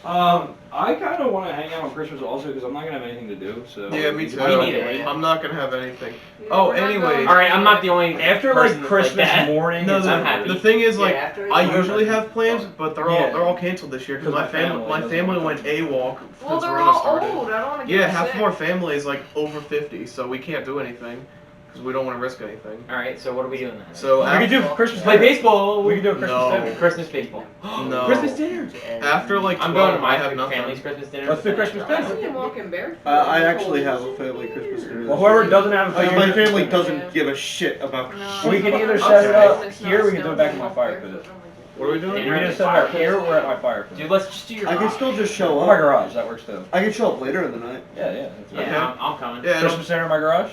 Speaker 4: I kind of want to hang out on Christmas also because I'm not gonna have anything to do. So
Speaker 3: Yeah, me too.
Speaker 1: Me neither.
Speaker 3: I'm not gonna have anything.
Speaker 5: Yeah,
Speaker 3: Oh,
Speaker 5: we're not
Speaker 3: anyways.
Speaker 5: going-
Speaker 1: All right, I'm not the only
Speaker 4: After
Speaker 1: person
Speaker 4: like
Speaker 1: that's
Speaker 4: Christmas
Speaker 1: like that.
Speaker 4: morning,
Speaker 3: No,
Speaker 4: it's
Speaker 1: I'm
Speaker 3: the,
Speaker 1: happy.
Speaker 3: the thing is, like,
Speaker 7: Yeah, after
Speaker 3: I
Speaker 7: it's
Speaker 3: usually
Speaker 7: over.
Speaker 3: have plans, but they're
Speaker 4: Yeah.
Speaker 3: all canceled this year because
Speaker 4: Because
Speaker 3: my family went AWOL
Speaker 5: Well,
Speaker 3: since
Speaker 5: they're
Speaker 3: Rona
Speaker 5: all
Speaker 3: started.
Speaker 5: old. I don't want to get
Speaker 3: Yeah, half
Speaker 5: sick.
Speaker 3: of our family is like over 50, so we can't do anything because we don't want to risk anything.
Speaker 1: All right, so what are we doing then?
Speaker 3: So
Speaker 4: we could do Christmas
Speaker 1: Play
Speaker 4: dinner.
Speaker 1: baseball.
Speaker 4: We could do a Christmas
Speaker 3: No.
Speaker 4: dinner.
Speaker 1: Christmas baseball.
Speaker 3: No.
Speaker 1: Christmas dinner.
Speaker 3: After like 12,
Speaker 1: I'm going to my
Speaker 3: I have nothing.
Speaker 1: family's Christmas dinner.
Speaker 4: Let's do Christmas
Speaker 5: I
Speaker 4: dinner.
Speaker 5: see him walking barefoot.
Speaker 2: I actually have a family Christmas dinner.
Speaker 4: Well, whoever doesn't have a
Speaker 2: Like, my
Speaker 4: family,
Speaker 2: family
Speaker 5: Yeah.
Speaker 2: doesn't give a shit about
Speaker 5: No.
Speaker 2: shit.
Speaker 4: We can either
Speaker 5: Okay.
Speaker 4: set it up
Speaker 5: It's
Speaker 4: here,
Speaker 5: not
Speaker 4: we can do
Speaker 5: snow,
Speaker 4: it back in my
Speaker 5: walk
Speaker 4: fire
Speaker 5: barefoot.
Speaker 4: pit.
Speaker 3: What are we doing?
Speaker 4: We
Speaker 1: Dinner
Speaker 4: can
Speaker 1: at
Speaker 4: just
Speaker 1: the
Speaker 4: set it
Speaker 1: fire
Speaker 4: up
Speaker 1: pit.
Speaker 4: here or at my fire pit.
Speaker 1: Dude, let's just do your.
Speaker 2: I can still just show
Speaker 4: Or my
Speaker 2: up.
Speaker 4: garage, that works too.
Speaker 2: I can show up later in the night.
Speaker 4: Yeah, yeah.
Speaker 1: Yeah,
Speaker 3: Okay.
Speaker 1: I'm coming.
Speaker 3: Yeah,
Speaker 4: Christmas dinner in my garage?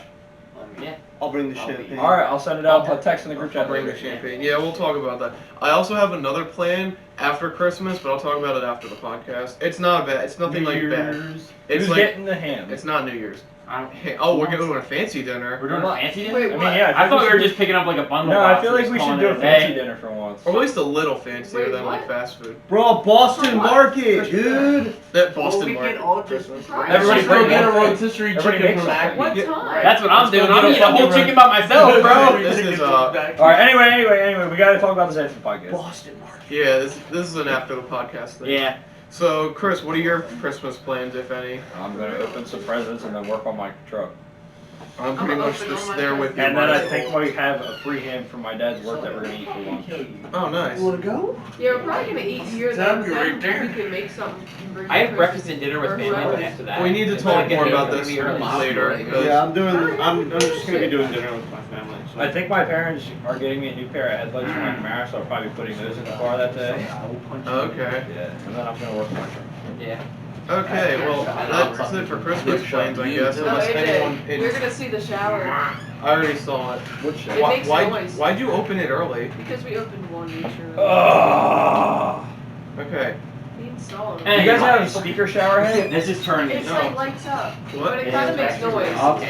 Speaker 1: Yeah.
Speaker 2: I'll bring the
Speaker 7: I'll be-
Speaker 2: champagne.
Speaker 4: Alright, I'll send it out. I'll text in the group
Speaker 3: I'll
Speaker 4: chat
Speaker 3: bring the
Speaker 4: later.
Speaker 3: champagne. Yeah, we'll talk about that. I also have another plan after Christmas, but I'll talk about it after the podcast. It's not bad. It's nothing like bad.
Speaker 4: Who's
Speaker 3: It's like
Speaker 4: getting the ham?
Speaker 3: it's not New Year's.
Speaker 1: I don't-
Speaker 3: Hey, oh, we're going to a fancy dinner.
Speaker 1: We're doing a fancy dinner.
Speaker 5: Wait,
Speaker 4: I mean,
Speaker 5: what?
Speaker 4: yeah.
Speaker 1: I thought we were
Speaker 4: should-
Speaker 1: just picking up like a bundle.
Speaker 4: No, I
Speaker 1: box
Speaker 4: feel
Speaker 1: and
Speaker 4: like
Speaker 1: just
Speaker 4: we should
Speaker 1: calling
Speaker 4: do
Speaker 1: it
Speaker 4: a
Speaker 1: a
Speaker 4: fancy
Speaker 1: day.
Speaker 4: dinner for once.
Speaker 3: Or at least a little fancier
Speaker 5: Wait,
Speaker 3: than like
Speaker 5: what?
Speaker 3: fast food.
Speaker 2: Bro, Boston
Speaker 5: What?
Speaker 2: Market, dude.
Speaker 3: That
Speaker 7: Well,
Speaker 3: Boston
Speaker 7: we
Speaker 3: market.
Speaker 7: can all just
Speaker 5: Right.
Speaker 1: Everybody
Speaker 6: Let's go
Speaker 1: bring
Speaker 6: get a
Speaker 1: one.
Speaker 6: rotisserie
Speaker 4: Everybody
Speaker 6: chicken
Speaker 4: makes
Speaker 6: from
Speaker 4: something.
Speaker 5: What
Speaker 6: Acme.
Speaker 5: time?
Speaker 1: That's what I'm
Speaker 6: Let's go
Speaker 1: doing. I'm
Speaker 6: get a
Speaker 1: eating a whole
Speaker 6: fucking
Speaker 1: chicken by myself, bro.
Speaker 3: This is
Speaker 4: Alright, anyway, we gotta talk about this after the podcast.
Speaker 2: Boston Market.
Speaker 3: yeah, this is an after the podcast thing.
Speaker 1: Yeah.
Speaker 3: So, Chris, what are your Christmas plans, if any?
Speaker 4: I'm gonna open some presents and then work on my truck.
Speaker 3: I'm pretty
Speaker 5: I'm
Speaker 3: much
Speaker 5: open
Speaker 3: just
Speaker 5: all my
Speaker 3: there with you.
Speaker 4: And then I
Speaker 3: Mark.
Speaker 4: think we have a free ham from my dad's work that we're gonna eat for lunch.
Speaker 3: Oh, nice.
Speaker 7: wanna go?
Speaker 5: Yeah, we're probably gonna eat here.
Speaker 6: Sounds
Speaker 5: Then
Speaker 6: right there.
Speaker 5: we can make something. and bring
Speaker 1: I have
Speaker 5: to
Speaker 1: breakfast and dinner with
Speaker 5: Or
Speaker 1: family,
Speaker 5: whoever.
Speaker 1: but after that.
Speaker 3: We need to
Speaker 1: it's
Speaker 3: talk
Speaker 1: like
Speaker 3: more
Speaker 1: a
Speaker 3: about
Speaker 1: day
Speaker 3: this
Speaker 1: for me.
Speaker 3: later. because-
Speaker 2: Yeah, I'm just gonna be doing dinner with my family. So.
Speaker 4: I think my parents are getting me a new pair of headlights for my Camaro, so I'll probably be putting those in the car that day.
Speaker 3: Okay.
Speaker 4: Yeah, and then I'm gonna work on my truck.
Speaker 1: Yeah.
Speaker 3: Okay, well, that's it for Christmas plans, I guess.
Speaker 5: No,
Speaker 3: Unless anyone.
Speaker 5: AJ, we're gonna see the shower
Speaker 3: I already saw it.
Speaker 4: Which
Speaker 5: It makes noise.
Speaker 3: Why'd you open it early?
Speaker 5: because we opened one each room.
Speaker 3: Okay.
Speaker 5: He installed
Speaker 1: Hey,
Speaker 5: it.
Speaker 4: You guys have a speaker shower head?
Speaker 1: This is turning.
Speaker 5: It's
Speaker 3: No.
Speaker 5: like lights up,
Speaker 3: What?
Speaker 5: but it kind of makes noise.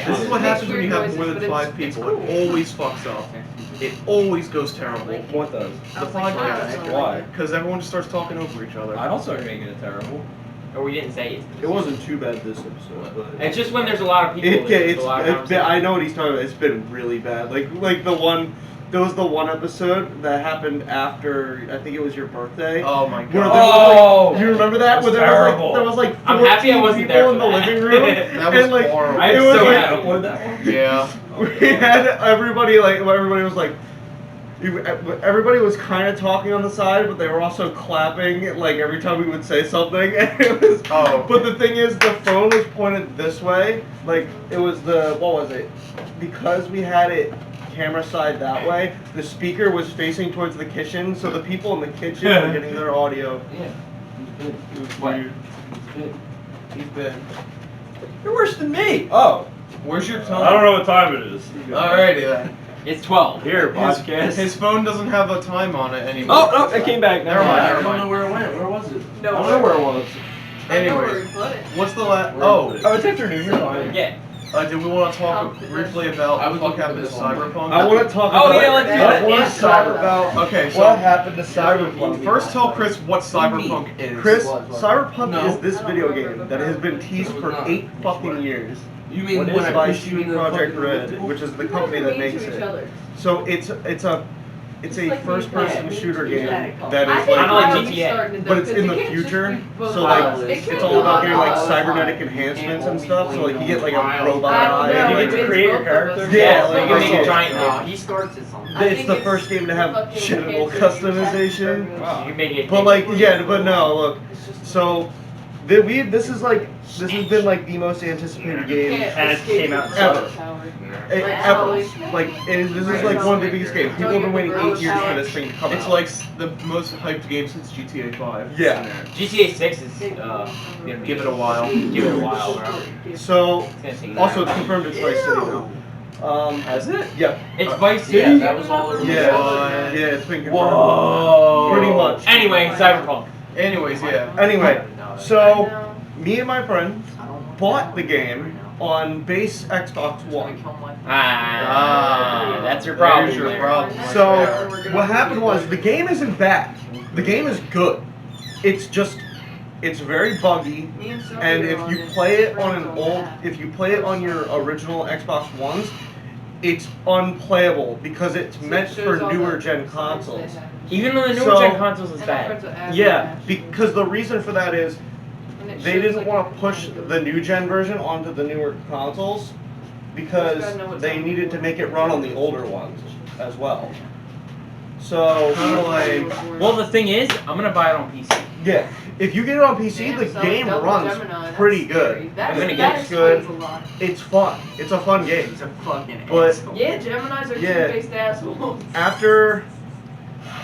Speaker 3: This is what
Speaker 5: It makes
Speaker 3: happens when you
Speaker 5: weird
Speaker 3: have more
Speaker 5: noises,
Speaker 3: than
Speaker 5: but
Speaker 3: 5
Speaker 5: it's
Speaker 3: people.
Speaker 5: cool.
Speaker 3: It always fucks up. It always goes terrible.
Speaker 4: What does?
Speaker 5: I
Speaker 3: The
Speaker 5: was like, wow,
Speaker 3: podcast.
Speaker 5: that's
Speaker 4: Why?
Speaker 3: Because everyone just starts talking over each other.
Speaker 4: I don't start making it terrible.
Speaker 1: Or we didn't say it.
Speaker 2: It wasn't too bad this episode, but
Speaker 1: It's just when there's a lot of people.
Speaker 2: yeah,
Speaker 1: there's a lot of
Speaker 2: it's been, I
Speaker 1: conversation.
Speaker 2: know what he's talking about. It's been really bad. Like the one there was the one episode that happened after, I think it was your birthday.
Speaker 3: Oh my
Speaker 2: Where there
Speaker 3: god.
Speaker 2: was, like, you remember that? Where
Speaker 4: terrible.
Speaker 2: there was like
Speaker 1: I'm
Speaker 2: 14
Speaker 1: happy I wasn't
Speaker 2: people
Speaker 1: there
Speaker 2: in
Speaker 1: for
Speaker 2: the
Speaker 1: that.
Speaker 2: living room.
Speaker 3: That was
Speaker 2: and, like,
Speaker 3: horrible.
Speaker 1: I'm
Speaker 2: it was
Speaker 1: so
Speaker 2: like,
Speaker 1: happy.
Speaker 4: What that one?
Speaker 3: Yeah.
Speaker 2: we had everybody was like, everybody was kind of talking on the side, but they were also clapping like every time we would say something. And it was, but the thing is, the phone was pointed this way. Like it was what was it? Because we had it camera side that way, the speaker was facing towards the kitchen, so the people in the kitchen were getting their audio.
Speaker 1: Yeah.
Speaker 2: It was
Speaker 1: What?
Speaker 2: weird.
Speaker 3: He's been.
Speaker 4: You're worse than me. Oh,
Speaker 3: Where's your time?
Speaker 4: I don't know what time it is.
Speaker 3: Alrighty then.
Speaker 1: It's 12.
Speaker 4: Here,
Speaker 3: His,
Speaker 4: podcast.
Speaker 3: his phone doesn't have a time on it anymore.
Speaker 4: Oh, it came back. Never mind.
Speaker 6: I
Speaker 4: Never
Speaker 6: don't
Speaker 4: mind.
Speaker 6: know where it went. Where was it?
Speaker 5: No,
Speaker 4: I don't know where it was.
Speaker 5: I know where
Speaker 3: Anyways,
Speaker 5: we put it.
Speaker 3: what's the last?
Speaker 6: Where
Speaker 3: Oh,
Speaker 6: is it?
Speaker 4: Oh, it's afternoon. You're fine.
Speaker 1: Yeah.
Speaker 3: Did we want to talk briefly about
Speaker 6: I was
Speaker 3: what
Speaker 6: looking for
Speaker 3: happened to
Speaker 6: this one.
Speaker 3: Cyberpunk?
Speaker 2: I want to talk
Speaker 1: Oh,
Speaker 2: about
Speaker 1: yeah, let's do
Speaker 2: I
Speaker 1: that.
Speaker 2: want
Speaker 5: Yeah,
Speaker 2: to talk
Speaker 5: Cyberpunk.
Speaker 2: about
Speaker 3: Okay, so
Speaker 2: what happened to Cyberpunk.
Speaker 3: first tell Chris what Cyberpunk is.
Speaker 2: Chris,
Speaker 6: What?
Speaker 2: Cyberpunk
Speaker 6: No.
Speaker 2: is this video game that has been teased for 8 fucking years.
Speaker 6: You mean
Speaker 2: What
Speaker 6: when
Speaker 2: is
Speaker 6: I
Speaker 2: by
Speaker 6: pushed you in
Speaker 2: CD
Speaker 6: the
Speaker 2: Projekt
Speaker 6: fucking
Speaker 2: Red,
Speaker 6: elliptical?
Speaker 2: which is the
Speaker 5: You guys
Speaker 2: company
Speaker 5: are
Speaker 2: that
Speaker 5: mean
Speaker 2: makes
Speaker 5: to each
Speaker 2: it.
Speaker 5: other.
Speaker 2: So it's a
Speaker 5: It's
Speaker 2: a
Speaker 5: like
Speaker 2: first-person
Speaker 5: me
Speaker 2: shooter
Speaker 5: playing
Speaker 2: game that
Speaker 5: I
Speaker 2: is
Speaker 5: think
Speaker 1: Kinda
Speaker 2: like,
Speaker 1: like
Speaker 5: I'll be
Speaker 1: GTA.
Speaker 5: starting to
Speaker 2: but
Speaker 5: do,
Speaker 2: it's
Speaker 5: 'cause
Speaker 2: in
Speaker 5: it
Speaker 2: the
Speaker 5: can't just
Speaker 2: future.
Speaker 5: be both
Speaker 2: So like,
Speaker 5: sides. It
Speaker 2: it's
Speaker 5: can't
Speaker 2: all
Speaker 5: be
Speaker 2: about
Speaker 5: both
Speaker 2: getting like
Speaker 5: sides.
Speaker 2: cybernetic enhancements and stuff. So like you get like a robot
Speaker 5: I don't
Speaker 2: eye.
Speaker 5: know.
Speaker 2: and,
Speaker 4: You
Speaker 2: like,
Speaker 4: get to
Speaker 5: It's
Speaker 4: create your
Speaker 5: both of us.
Speaker 4: character?
Speaker 2: Yeah,
Speaker 1: so
Speaker 2: like,
Speaker 1: you can make
Speaker 2: yeah.
Speaker 1: a giant
Speaker 7: No,
Speaker 1: thing.
Speaker 7: he starts it something.
Speaker 5: I
Speaker 2: It's
Speaker 5: think
Speaker 2: the
Speaker 5: it's
Speaker 2: first game to
Speaker 5: the
Speaker 2: have
Speaker 5: fucking
Speaker 2: genital
Speaker 5: cancer
Speaker 2: customization.
Speaker 1: Wow. You can make it.
Speaker 2: But like, yeah, but no, look. So this has been like the most anticipated game
Speaker 4: And it came out
Speaker 2: ever.
Speaker 5: Ever.
Speaker 2: This is like one of the biggest games. People have been waiting 8 years for this thing to come
Speaker 3: It's
Speaker 2: out.
Speaker 3: like the most hyped game since GTA 5.
Speaker 2: Yeah.
Speaker 1: GTA 6 is gonna
Speaker 3: Give it a while.
Speaker 1: Give it a while, bro.
Speaker 2: So
Speaker 1: It's gonna take
Speaker 2: also it's
Speaker 1: time.
Speaker 2: confirmed it's Vice City now.
Speaker 3: Has it?
Speaker 2: Yeah.
Speaker 1: It's Vice City.
Speaker 6: Yeah, that was all over the
Speaker 2: Yeah.
Speaker 3: What?
Speaker 2: Yeah, it's been confirmed.
Speaker 3: Whoa.
Speaker 2: Pretty much.
Speaker 1: Anyway, Cyberpunk.
Speaker 3: Anyways, yeah.
Speaker 2: Anyway, so me and my friend bought the game on base Xbox One.
Speaker 1: That's your problem.
Speaker 3: There's your
Speaker 1: there.
Speaker 3: problem.
Speaker 2: So what happened was the game isn't bad. The game is good. It's very buggy. And if you play it on if you play it on your original Xbox Ones, it's unplayable because it's meant for newer gen consoles.
Speaker 1: Even on the newer
Speaker 2: So-
Speaker 1: gen consoles, it's bad.
Speaker 2: Yeah, because the reason for that is they didn't want to push the new gen version onto the newer consoles because they needed to make it run on the older ones as well. So,
Speaker 3: Kinda like-
Speaker 1: Well, the thing is, I'm gonna buy it on PC.
Speaker 2: yeah, if you get it on PC, the game runs pretty good.
Speaker 1: I'm gonna
Speaker 5: That
Speaker 2: It's good.
Speaker 5: explains a lot.
Speaker 2: It's fun. It's a fun game.
Speaker 7: He's a fucking
Speaker 2: But-
Speaker 7: asshole.
Speaker 5: Yeah, Geminis are
Speaker 2: Yeah.
Speaker 5: two-faced assholes.
Speaker 2: After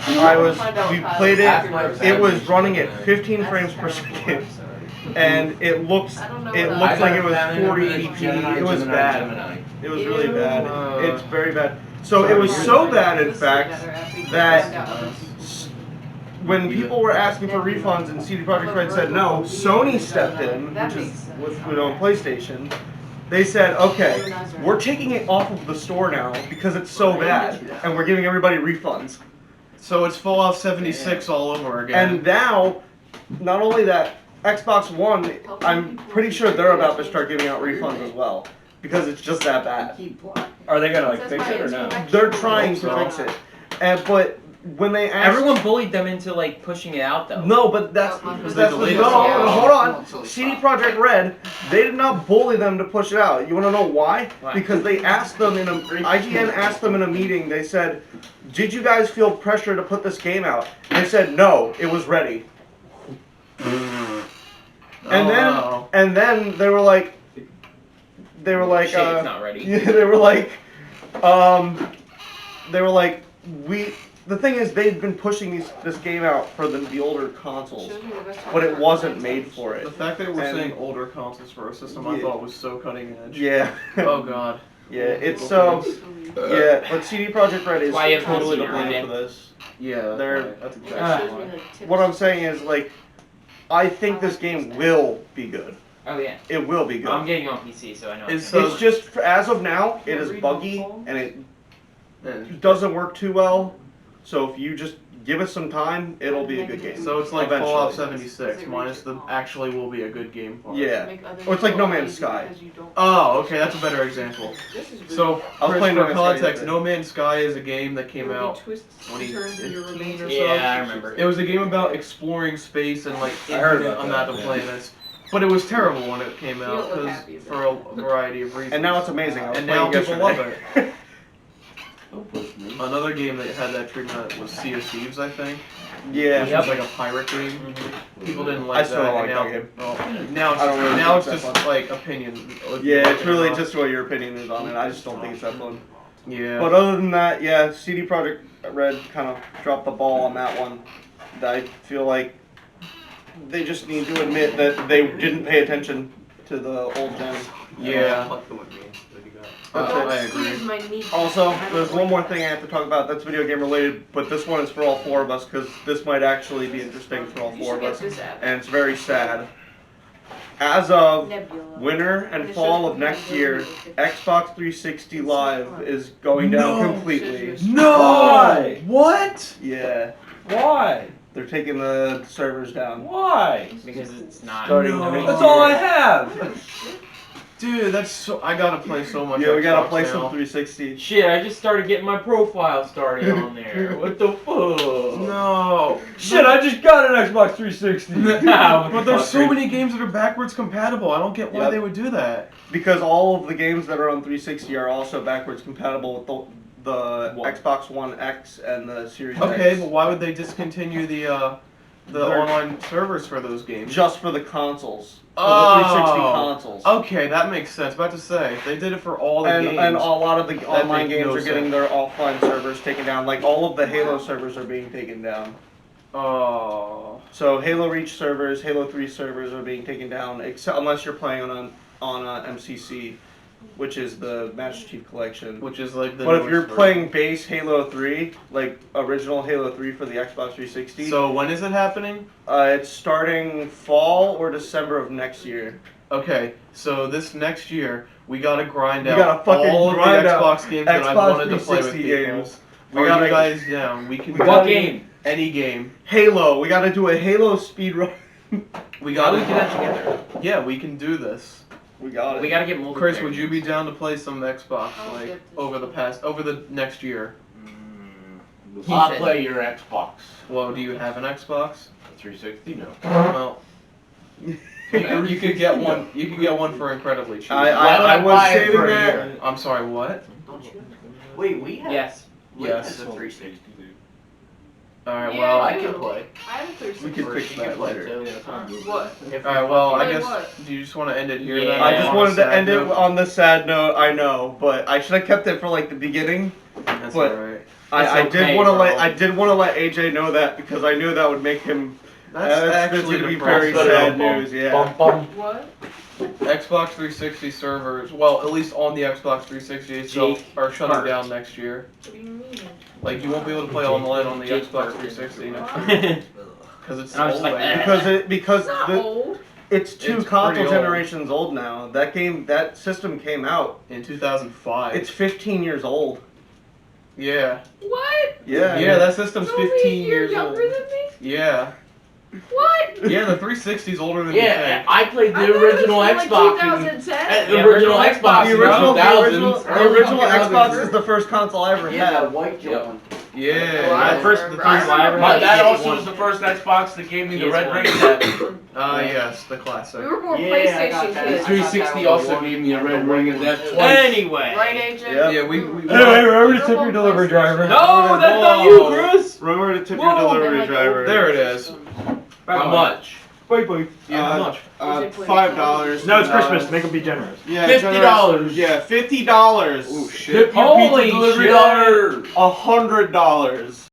Speaker 2: we played it, it was running at 15
Speaker 5: That's
Speaker 2: frames per
Speaker 5: terrible.
Speaker 2: second,
Speaker 5: I'm sorry.
Speaker 2: and it looked
Speaker 5: I don't know
Speaker 2: it
Speaker 5: what
Speaker 2: looked
Speaker 5: I-
Speaker 2: like it was
Speaker 6: Gemini,
Speaker 2: 40
Speaker 6: Gemini,
Speaker 2: EP. It was
Speaker 6: Gemini,
Speaker 2: bad.
Speaker 6: Gemini.
Speaker 2: It was really
Speaker 5: Ew.
Speaker 2: bad. It's very bad. So it was so bad, in fact, that when people were asking for refunds and CD Projekt Red said no, Sony stepped in, which is on PlayStation. They said, okay, we're taking it off of the store now because it's so bad, and we're giving everybody refunds.
Speaker 3: So it's Fallout 76 all over again.
Speaker 2: And now, not only that, Xbox One, I'm pretty sure they're about to start giving out refunds as well because it's just that bad.
Speaker 4: Are they gonna like fix it or no?
Speaker 2: They're trying to fix it, but when they asked,
Speaker 1: Everyone bullied them into like pushing it out though.
Speaker 2: no, but that's
Speaker 3: Because
Speaker 2: that's
Speaker 3: they
Speaker 2: the,
Speaker 3: deleted
Speaker 2: no,
Speaker 3: it.
Speaker 2: hold on. CD Projekt Red, they did not bully them to push it out. You want to know why?
Speaker 1: Why?
Speaker 2: Because they asked them IGN asked them in a meeting. They said, "Did you guys feel pressure to put this game out?" They said, "No, it was ready." And then they were like,
Speaker 1: Shit, it's not ready.
Speaker 2: yeah, they were like, the thing is, they've been pushing this game out for the older consoles, but it wasn't made for
Speaker 3: The
Speaker 2: it.
Speaker 3: fact that we're
Speaker 2: And-
Speaker 3: saying older consoles for a system I
Speaker 2: Yeah.
Speaker 3: thought was so cutting edge.
Speaker 2: Yeah.
Speaker 3: Oh god.
Speaker 2: Yeah, it's so. Yeah, but CD Projekt Red is
Speaker 1: Why you have
Speaker 2: totally to
Speaker 1: to
Speaker 2: blame
Speaker 1: see
Speaker 2: for this.
Speaker 3: Yeah.
Speaker 2: They're-
Speaker 3: That's exactly why.
Speaker 2: What I'm saying is, like, I think this game will be good.
Speaker 1: Oh yeah.
Speaker 2: It will be good.
Speaker 1: I'm getting on PC, so I know.
Speaker 3: Is-
Speaker 2: It's just, as of now, it is buggy and it doesn't work too well. So if you just give us some time, it'll be a good game.
Speaker 3: So it's like
Speaker 2: Eventually.
Speaker 3: Fallout 76 minus the actually will be a good game part.
Speaker 2: Yeah.
Speaker 5: Make other
Speaker 2: Or it's like No
Speaker 5: people
Speaker 2: Man's
Speaker 5: lazy
Speaker 2: Sky.
Speaker 5: because you don't-
Speaker 3: Oh, okay, that's a better example.
Speaker 5: This is really
Speaker 3: So,
Speaker 2: I was
Speaker 3: Chris,
Speaker 2: playing
Speaker 3: for
Speaker 2: No Man's Sky
Speaker 3: context,
Speaker 2: yesterday.
Speaker 3: No Man's Sky is a game that came
Speaker 5: There will be
Speaker 3: out
Speaker 5: twists and
Speaker 3: 2015
Speaker 5: turns in your
Speaker 3: or
Speaker 5: romantic
Speaker 3: so.
Speaker 1: Yeah, I remember.
Speaker 3: It was a game about exploring space and like
Speaker 4: I heard
Speaker 3: infinite
Speaker 4: about
Speaker 3: amount
Speaker 4: that,
Speaker 3: of
Speaker 4: yeah.
Speaker 3: planets. But it was terrible when it came
Speaker 5: You
Speaker 3: out
Speaker 5: don't look
Speaker 3: 'cause
Speaker 5: happy about
Speaker 3: for a variety of reasons.
Speaker 2: And now it's amazing. I was
Speaker 3: And
Speaker 2: playing
Speaker 3: now people love
Speaker 2: yesterday.
Speaker 3: it.
Speaker 6: Don't push me.
Speaker 3: Another game that had that treatment was Sea of Thieves, I think.
Speaker 2: Yeah.
Speaker 3: Which was like a pirate game. People didn't like
Speaker 2: I still
Speaker 3: that.
Speaker 2: don't like
Speaker 3: and now,
Speaker 2: that game.
Speaker 3: well, now it's
Speaker 2: I don't really
Speaker 3: now it's
Speaker 2: think it's
Speaker 3: just
Speaker 2: that
Speaker 3: like opinion. if you
Speaker 2: Yeah,
Speaker 3: like
Speaker 2: it's
Speaker 3: it or
Speaker 2: really
Speaker 3: not.
Speaker 2: just what your opinion is on it. I just don't think it's that fun.
Speaker 3: Yeah.
Speaker 2: But other than that, yeah, CD Projekt Red kind of dropped the ball on that one. I feel like they just need to admit that they didn't pay attention to the old gen.
Speaker 3: Yeah. I
Speaker 5: Don't squeeze
Speaker 3: agree.
Speaker 5: my meat.
Speaker 2: Also,
Speaker 5: I don't
Speaker 2: there's
Speaker 5: like
Speaker 2: one more
Speaker 5: that.
Speaker 2: thing I have to talk about that's video game related, but this one is for all four of us because this might actually be interesting for all
Speaker 5: You
Speaker 2: four
Speaker 5: should
Speaker 2: of
Speaker 5: get
Speaker 2: us,
Speaker 5: this app.
Speaker 2: and it's very sad. As of
Speaker 5: Nebula.
Speaker 2: winter and
Speaker 5: It
Speaker 2: fall
Speaker 5: shows
Speaker 2: of next
Speaker 5: the
Speaker 2: year,
Speaker 5: ability.
Speaker 2: Xbox 360 Live is going down
Speaker 3: No.
Speaker 2: completely.
Speaker 3: No.
Speaker 4: Why?
Speaker 3: What?
Speaker 2: Yeah,
Speaker 4: Why?
Speaker 2: they're taking the servers down.
Speaker 4: Why?
Speaker 1: Because it's not.
Speaker 2: Starting
Speaker 3: No.
Speaker 2: next
Speaker 4: That's
Speaker 2: year.
Speaker 4: all I have.
Speaker 3: Dude, that's so. I gotta play so much.
Speaker 2: Yeah, we gotta
Speaker 3: Xbox
Speaker 2: play
Speaker 3: now.
Speaker 2: some 360.
Speaker 1: Shit, I just started getting my profile started on there. What the fuck?
Speaker 3: No.
Speaker 4: Shit, I just got an Xbox 360.
Speaker 3: But there's so many games that are backwards compatible. I don't get why
Speaker 2: Yep.
Speaker 3: they would do that.
Speaker 2: Because all of the games that are on 360 are also backwards compatible with the
Speaker 1: What?
Speaker 2: Xbox One X and the Series
Speaker 3: Okay,
Speaker 2: X.
Speaker 3: but why would they discontinue the
Speaker 2: They're-
Speaker 3: online servers for those games?
Speaker 2: Just for the consoles. For
Speaker 3: Oh.
Speaker 2: the 360 consoles.
Speaker 3: Okay, that makes sense. About to say, if they did it for all the games.
Speaker 2: And a lot of the online
Speaker 3: makes
Speaker 2: games
Speaker 3: no
Speaker 2: are getting
Speaker 3: sense.
Speaker 2: their offline servers taken down. Like all of the Halo servers are being taken down.
Speaker 3: Oh.
Speaker 2: So Halo Reach servers, Halo 3 servers are being taken down, except unless you're playing on MCC, which is the Master Chief Collection.
Speaker 3: Which is like the.
Speaker 2: But if
Speaker 3: newest
Speaker 2: you're
Speaker 3: version.
Speaker 2: playing base Halo 3, like original Halo 3 for the Xbox 360,
Speaker 3: So when is it happening?
Speaker 2: it's starting fall or December of next year.
Speaker 3: Okay, so this next year we gotta grind
Speaker 2: We
Speaker 3: out
Speaker 2: gotta fucking
Speaker 3: all of the
Speaker 2: grind out
Speaker 3: Xbox games that I've
Speaker 2: Xbox
Speaker 3: wanted to play with
Speaker 2: 360
Speaker 3: people.
Speaker 2: games.
Speaker 3: We
Speaker 2: We
Speaker 3: got
Speaker 2: gotta-
Speaker 3: you guys down. We can
Speaker 2: We
Speaker 3: do
Speaker 2: gotta-
Speaker 1: What game?
Speaker 3: any game.
Speaker 2: Halo, we gotta do a Halo speed run.
Speaker 3: We
Speaker 1: How
Speaker 3: got
Speaker 1: do we get that together?
Speaker 3: Yeah, we can do this.
Speaker 2: We got it.
Speaker 1: We gotta get multiplayer.
Speaker 3: Chris, would you be down to play some Xbox
Speaker 5: I'll
Speaker 3: like
Speaker 5: get this.
Speaker 3: over the next year?
Speaker 6: I'll play your Xbox.
Speaker 3: Well, do you have an Xbox?
Speaker 6: 360? No.
Speaker 3: Well, you could get one. You could get one for incredibly cheap.
Speaker 6: Why would
Speaker 2: I
Speaker 6: I
Speaker 2: was
Speaker 6: buy it
Speaker 2: saving
Speaker 6: for a
Speaker 2: that.
Speaker 6: year?
Speaker 3: I'm sorry. What?
Speaker 7: Don't you? Wait, we have.
Speaker 1: Yes.
Speaker 7: We
Speaker 3: Yes.
Speaker 7: have the 360.
Speaker 3: All right.
Speaker 5: Yeah,
Speaker 3: Well,
Speaker 7: I can play.
Speaker 5: I have a
Speaker 2: We
Speaker 5: 360.
Speaker 2: can
Speaker 7: Or
Speaker 2: fix
Speaker 7: she
Speaker 2: that
Speaker 7: can play
Speaker 2: later.
Speaker 7: too.
Speaker 5: What?
Speaker 7: If
Speaker 3: all right. Well, I
Speaker 5: Play
Speaker 3: guess.
Speaker 5: what?
Speaker 3: Do you just want to end it here?
Speaker 1: Yeah.
Speaker 3: Then?
Speaker 2: I just
Speaker 3: On a
Speaker 2: wanted to
Speaker 3: sad
Speaker 2: end it
Speaker 3: note?
Speaker 2: on the sad note, I know, but I should have kept it for like the beginning.
Speaker 3: That's
Speaker 2: but-
Speaker 3: all right.
Speaker 2: I
Speaker 1: It's
Speaker 2: did
Speaker 1: okay,
Speaker 2: want to
Speaker 1: bro.
Speaker 2: I did want to let AJ know that because I knew that would make him.
Speaker 3: That's actually
Speaker 2: gonna be very
Speaker 3: depressing.
Speaker 2: sad news. Yeah.
Speaker 6: Bum, bum.
Speaker 5: What?
Speaker 3: Xbox 360 servers, well, at least on the Xbox 360 itself,
Speaker 1: Jake
Speaker 3: are shutting
Speaker 1: Hart.
Speaker 3: down next year.
Speaker 5: What do you mean?
Speaker 3: Like, you won't be able to play online on the
Speaker 1: Jake
Speaker 3: Xbox
Speaker 1: Hart.
Speaker 3: 360
Speaker 1: And
Speaker 3: because it's
Speaker 1: I was
Speaker 3: old
Speaker 1: like,
Speaker 3: like
Speaker 1: eh.
Speaker 3: that.
Speaker 2: because
Speaker 5: It's not
Speaker 2: the,
Speaker 5: old.
Speaker 2: it's two
Speaker 3: It's
Speaker 2: console
Speaker 3: pretty old.
Speaker 2: generations old now. That system came out.
Speaker 3: In 2005.
Speaker 2: It's 15 years old.
Speaker 3: Yeah.
Speaker 5: What?
Speaker 2: Yeah.
Speaker 3: Yeah, that system's
Speaker 5: You're
Speaker 3: 15
Speaker 5: you're
Speaker 3: years
Speaker 5: younger
Speaker 3: old.
Speaker 5: than me?
Speaker 3: Yeah.
Speaker 5: What?
Speaker 3: Yeah, the 360's older than you
Speaker 6: Yeah,
Speaker 3: think.
Speaker 6: I played
Speaker 5: I
Speaker 6: the
Speaker 5: thought it was
Speaker 6: original
Speaker 5: from, like,
Speaker 6: Xbox.
Speaker 5: 2010.
Speaker 6: The
Speaker 1: Yeah,
Speaker 6: original
Speaker 1: original
Speaker 6: Xbox.
Speaker 2: The
Speaker 6: in
Speaker 2: original, the
Speaker 6: 2000s.
Speaker 2: original, the
Speaker 6: Early
Speaker 2: original
Speaker 6: 2000s.
Speaker 2: Xbox is the first console I ever
Speaker 7: Yeah, the
Speaker 2: had.
Speaker 7: white one.
Speaker 3: Yeah.
Speaker 5: Well, I
Speaker 1: The first
Speaker 5: remember-
Speaker 1: console I ever
Speaker 6: My
Speaker 1: had.
Speaker 6: dad
Speaker 1: PS1.
Speaker 6: also was the first Xbox that gave me the Red
Speaker 1: PS1.
Speaker 6: Ring set.
Speaker 3: Ah, yes, the classic.
Speaker 5: We were more
Speaker 7: Yeah, I got
Speaker 5: PlayStation
Speaker 7: that.
Speaker 5: kids.
Speaker 6: 360 also gave me a Red Ring and that twice.
Speaker 1: Anyway.
Speaker 5: Right, AJ?
Speaker 2: Yeah.
Speaker 3: Yeah, we
Speaker 4: Anyway, remember to tip your delivery driver.
Speaker 1: No, that's not you, Chris.
Speaker 2: Remember to tip
Speaker 1: Whoa.
Speaker 2: your delivery driver.
Speaker 3: There it is.
Speaker 6: How much?
Speaker 4: Wait, wait.
Speaker 3: Yeah, how much?
Speaker 2: $5.
Speaker 4: No, it's Christmas. Make them be generous.
Speaker 2: Yeah,
Speaker 6: $50.
Speaker 2: Yeah, $50.
Speaker 3: Oh, shit.
Speaker 6: Tip your
Speaker 1: Holy
Speaker 6: pizza delivery
Speaker 1: shit.
Speaker 6: dollar.
Speaker 2: $100.